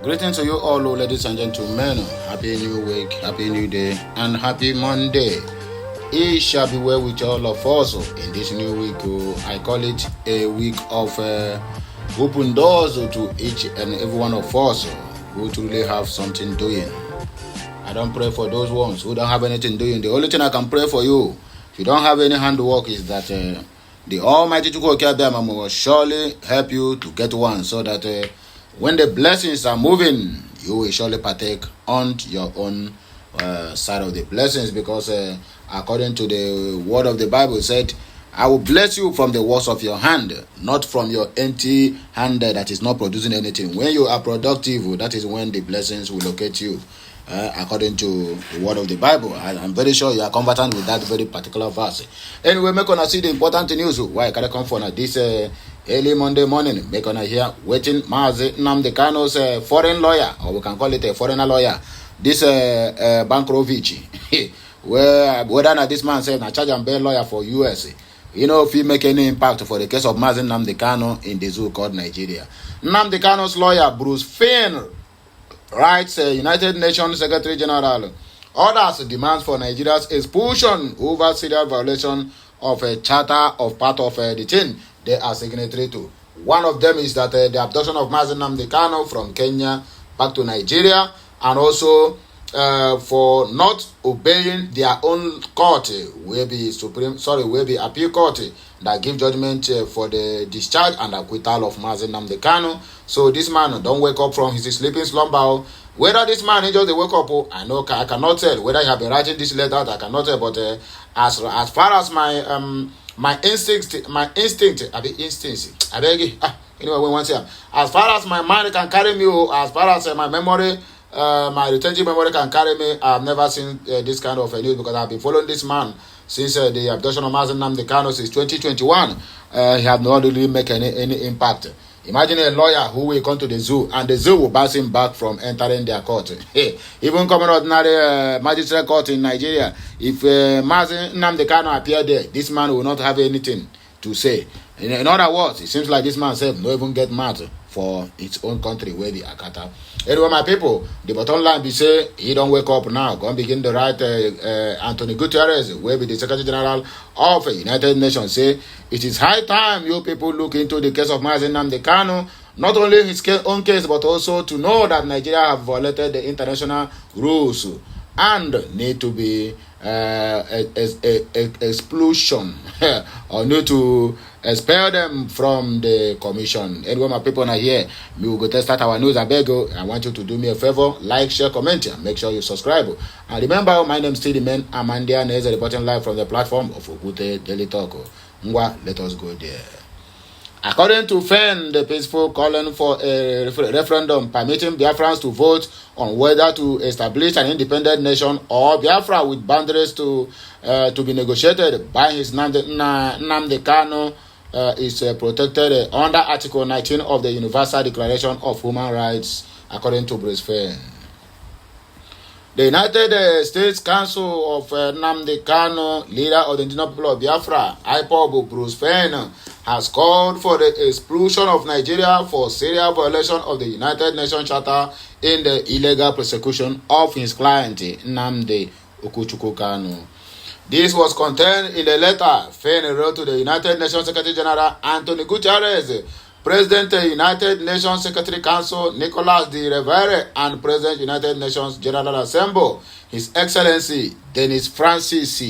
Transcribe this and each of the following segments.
Greetings to you all, ladies and gentlemen. Happy new week, happy new day, and happy Monday. It shall be well with all of us in this new week. I call it a week of open doors to each and every one of us who truly have something doing. I don't pray for those ones who don't have anything doing. The only thing I can pray for you, if you don't have any handwork, is that the Almighty Chukwuka will surely help you to get one, so that when the blessings are moving, you will surely partake on your own side of the blessings, because according to the word of the Bible, it said, I will bless you from the works of your hand, not from your empty hand that is not producing anything. When you are productive, that is when the blessings will locate you, according to the word of the Bible. I'm very sure you are conversant with that very particular verse. Anyway, make gonna see the important news. Why can I come for this early Monday morning? Make gonna hear waiting Nnamdi Kanu's foreign lawyer, or we can call it a foreigner lawyer. This Bankrovich, whether or not this man said na charge and bail lawyer for US. If he make any impact for the case of Nnamdi Kanu in the zoo called Nigeria. Nnamdi Kanu's lawyer, Bruce Fein, writes United Nations Secretary General orders demands for Nigeria's expulsion over serious violation of a charter of part of the thing they are signatory to. One of them is that the abduction of Nnamdi Kanu from Kenya back to Nigeria, and also for not obeying their own court, will be appeal court that give judgment for the discharge and acquittal of Nnamdi Kanu. So this man don't wake up from his sleeping slumber. Whether this man just wake up, I cannot tell. Whether he have been writing this letter, I cannot tell. But as far as my instinct, I beg you. Anyway, we want to. As far as my mind can carry me, as far as my memory. My retentive memory can carry me. I've never seen this kind of news, because I've been following this man since the abduction of Nnamdi Kanu since 2021. He have not really made any impact. Imagine a lawyer who will come to the zoo, and the zoo will bounce him back from entering their court. Even coming ordinary magistrate court in Nigeria, if Nnamdi Kanu appear there, this man will not have anything to say. In other words, it seems like this man said no even get mad for its own country where the Akata. Anyway, my people, the bottom line be say he don't wake up now. Go and begin to write Anthony Guterres, where be the Secretary General of the United Nations, say it is high time you people look into the case of Nnamdi Kanu, not only his own case, but also to know that Nigeria have violated the international rules and need to be expulsion or need to expel them from the commission. Anyway, my people are here. We will go to start our news. I beg you, I want you to do me a favor, like, share, comment, and make sure you subscribe. And remember, my name is still the man Amandia, and is reporting live from the platform of Okute Daily Talk. Let us go there. According to Fein, the peaceful calling for a referendum permitting Biafrans to vote on whether to establish an independent nation or Biafra with boundaries to be negotiated by his Nnamdi Kanu is protected under Article 19 of the Universal Declaration of Human Rights, according to Bruce Fein. The United States Council of Nnamdi Kanu, leader of the indigenous people of Biafra, IPOB, Bruce Fein, has called for the expulsion of Nigeria for serious violation of the United Nations Charter in the illegal persecution of his client, Nnamdi Kanu. This was contained in a letter Fein wrote to the United Nations Secretary General Anthony Guterres, President of the United Nations Secretary Council Nicolas de Rivera, and President United Nations General Assembly, His Excellency Denis Francis,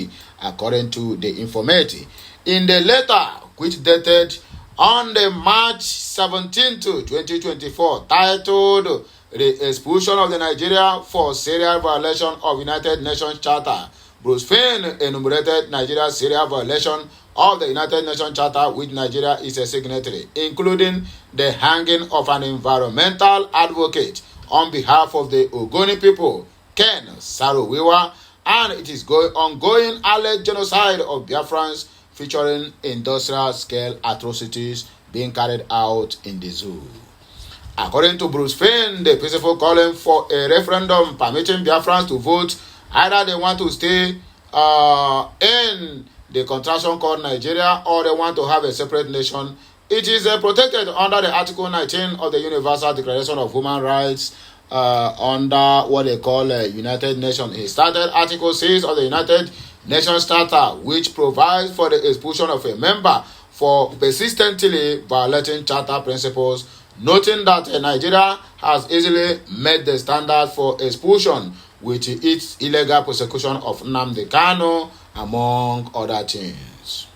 according to the information. In the letter, which dated on the March 17, 2024, titled The Expulsion of the Nigeria for Serious Violation of United Nations Charter, Bruce Fein enumerated Nigeria's serious violation of the United Nations Charter, which Nigeria is a signatory, including the hanging of an environmental advocate on behalf of the Ogoni people, Ken Saro-Wiwa, and it is ongoing alleged genocide of Biafrans featuring industrial-scale atrocities being carried out in the zoo. According to Bruce Fein, the peaceful calling for a referendum permitting Biafrans to vote either they want to stay in the contraction called Nigeria, or they want to have a separate nation, It is protected under the Article 19 of the Universal Declaration of Human Rights under what they call United Nations. It started Article 6 of the United Nations Charter, which provides for the expulsion of a member for persistently violating charter principles, noting that Nigeria has easily met the standard for expulsion with its illegal prosecution of Nnamdi Kanu, among other things.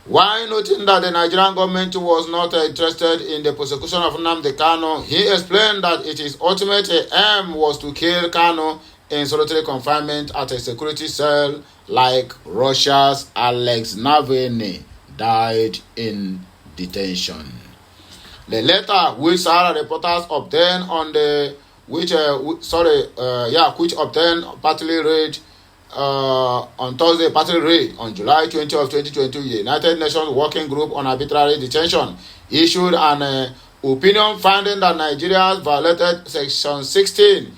While noting that the Nigerian government was not interested in the prosecution of Nnamdi Kanu, he explained that its ultimate aim was to kill Kanu in solitary confinement at a security cell like Russia's Alex Navalny died in detention. The letter which Sahara reporters obtained which obtained partly read on Thursday, partly read on July 20 of 2020, the United Nations Working Group on Arbitrary Detention issued an opinion finding that Nigeria violated Section 16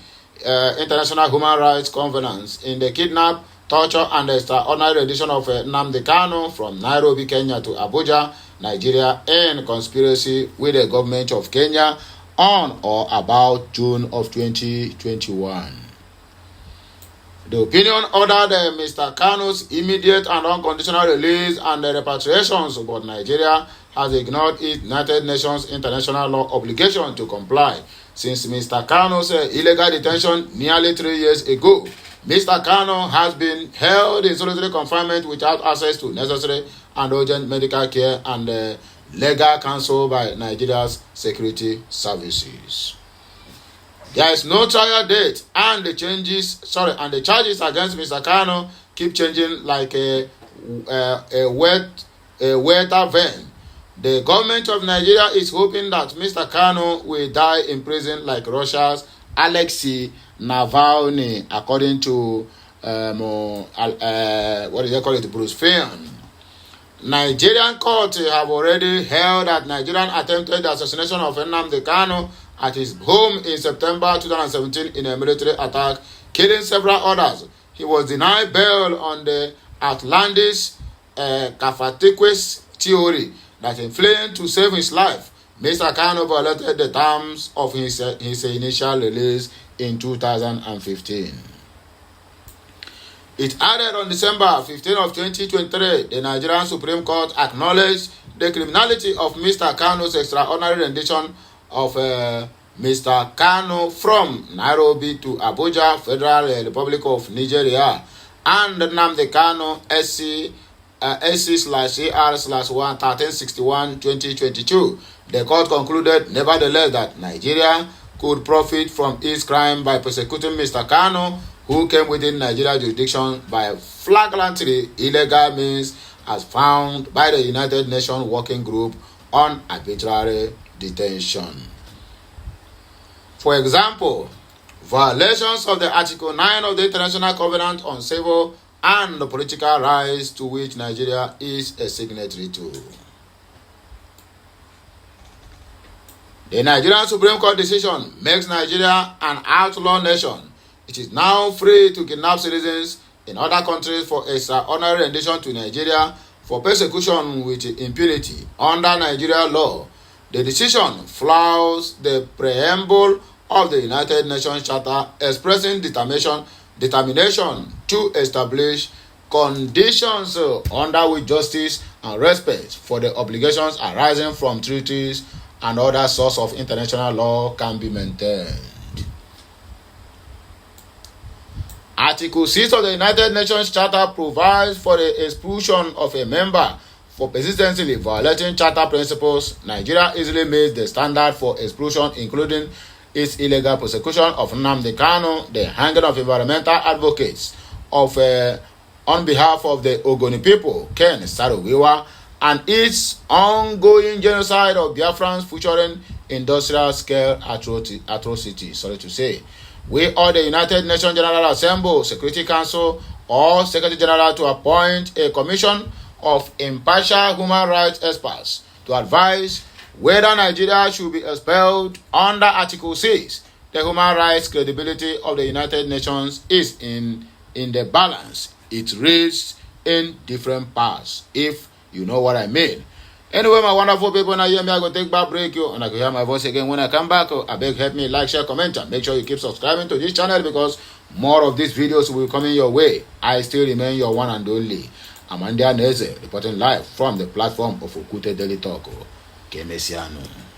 International Human Rights Covenants in the kidnap, torture, and extraordinary rendition of Nnamdi Kanu from Nairobi, Kenya to Abuja, Nigeria, in conspiracy with the government of Kenya on or about June of 2021. The opinion ordered Mr. Kanu's immediate and unconditional release and the repatriations, but Nigeria has ignored its United Nations international law obligation to comply. Since Mr. Kanu's illegal detention nearly 3 years ago, Mr. Kanu has been held in solitary confinement without access to necessary and urgent medical care and legal counsel by Nigeria's security services. There is no trial date, and the charges against Mr. Kanu keep changing like a weather vane. The government of Nigeria is hoping that Mr. Kanu will die in prison like Russia's Alexei Navalny, according to Bruce Fein. Nigerian courts have already held that Nigerian attempted the assassination of Nnamdi Kanu at his home in September 2017 in a military attack, killing several others. He was denied bail on the outlandish Kafatikwe's theory that in fleeing to save his life, Mr. Kanu violated the terms of his initial release in 2015. It added on December 15 of 2023, the Nigerian Supreme Court acknowledged the criminality of Mr. Kanu's extraordinary rendition of Mr. Kanu from Nairobi to Abuja, Federal Republic of Nigeria, and Nnamdi Kanu SC/AR/1-1361-2022. The court concluded, nevertheless, that Nigeria could profit from its crime by persecuting Mr. Kanu, who came within Nigeria jurisdiction by flagrantly illegal means as found by the United Nations Working Group on Arbitrary Detention. For example, violations of the Article 9 of the International Covenant on Civil and Political Rights, to which Nigeria is a signatory to. The Nigerian Supreme Court decision makes Nigeria an outlaw nation. It is now free to kidnap citizens in other countries for extraordinary rendition to Nigeria for persecution with impunity under Nigeria law. The decision flouts the preamble of the United Nations Charter, expressing determination to establish conditions under which justice and respect for the obligations arising from treaties and other sources of international law can be maintained. Article 6 of the United Nations Charter provides for the expulsion of a member for persistently violating charter principles. Nigeria easily meets the standard for expulsion, including its illegal prosecution of Nnamdi Kanu, the hanging of environmental advocates on behalf of the Ogoni people, Ken Saro-Wiwa, and its ongoing genocide of Biafrans featuring industrial-scale atrocities. We urge the United Nations General Assembly, Security Council, or Secretary General to appoint a commission of impartial human rights experts to advise whether Nigeria should be expelled under Article 6. The human rights credibility of the United Nations is in the balance. It reads in different parts, if you know what I mean. Anyway, my wonderful people, now hear me, I go take back break you, and I can hear my voice again when I come back. I beg, help me, like, share, comment, and make sure you keep subscribing to this channel because more of these videos will be coming your way. I still remain your one and only Nnamdi Kanu, reporting live from the platform of Okute Daily Talk. Kemesiano.